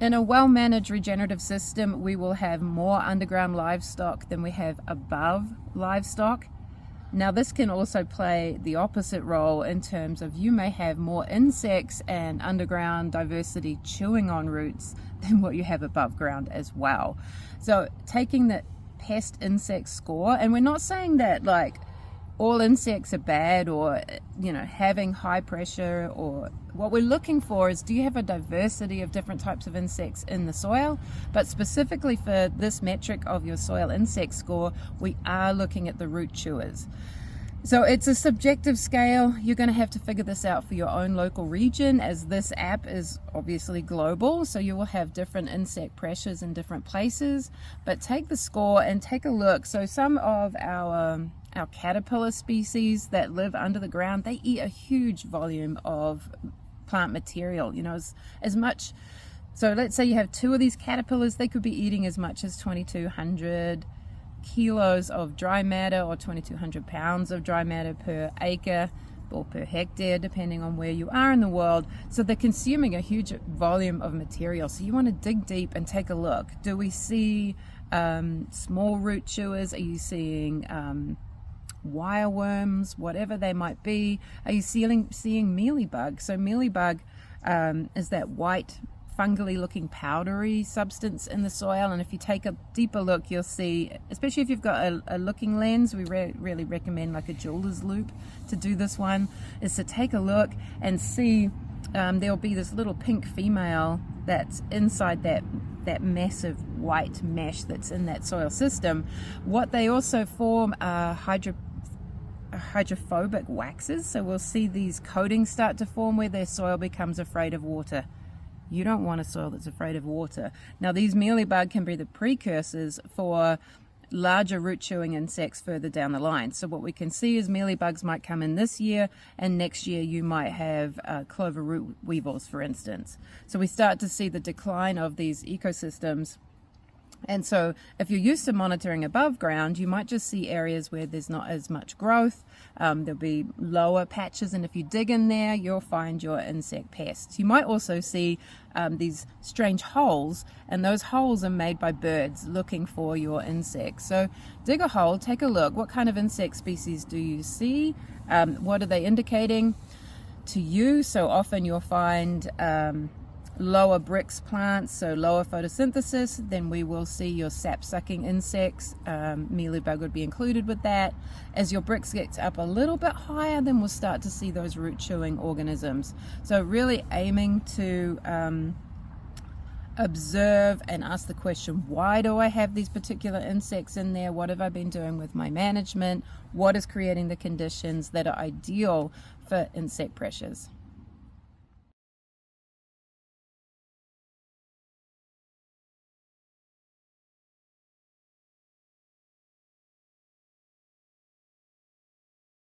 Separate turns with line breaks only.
In a well-managed regenerative system, we will have more underground livestock than we have above livestock. Now, this can also play the opposite role in terms of you may have more insects and underground diversity chewing on roots than what you have above ground as well. So taking the pest insect score, and we're not saying that like all insects are bad or, you know, having high pressure, or what we're looking for is, do you have a diversity of different types of insects in the soil? But specifically for this metric of your soil insect score, we are looking at the root chewers. So it's a subjective scale. You're going to have to figure this out for your own local region, as this app is obviously global, so you will have different insect pressures in different places. But take the score and take a look. So some of our caterpillar species that live under the ground, they eat a huge volume of plant material, you know, as much. So let's say you have 2 of these caterpillars, they could be eating as much as 2,200 kilos of dry matter, or 2,200 pounds of dry matter per acre or per hectare, depending on where you are in the world. So they're consuming a huge volume of material. So you want to dig deep and take a look. Do we see small root chewers? Are you seeing wireworms, whatever they might be? Are you seeing mealybug? So mealybug is that white fungally looking powdery substance in the soil, and if you take a deeper look, you'll see, especially if you've got a looking lens, we really recommend like a jeweler's loupe to do this one, is to take a look and see there'll be this little pink female that's inside that massive white mesh that's in that soil system. What they also form are hydrophobic waxes, so we'll see these coatings start to form where their soil becomes afraid of water. You don't want a soil that's afraid of water. Now, these mealybug can be the precursors for larger root chewing insects further down the line. So what we can see is mealybugs might come in this year, and next year you might have clover root weevils, for instance. So we start to see the decline of these ecosystems. And so if you're used to monitoring above ground, you might just see areas where there's not as much growth. There'll be lower patches, and if you dig in there, you'll find your insect pests. You might also see these strange holes, and those holes are made by birds looking for your insects. So dig a hole, take a look. What kind of insect species do you see? What are they indicating to you? So often you'll find lower bricks plants, so lower photosynthesis, then we will see your sap-sucking insects. Mealybug would be included with that. As your bricks get up a little bit higher, then we'll start to see those root-chewing organisms. So really aiming to observe and ask the question, why do I have these particular insects in there? What have I been doing with my management? What is creating the conditions that are ideal for insect pressures?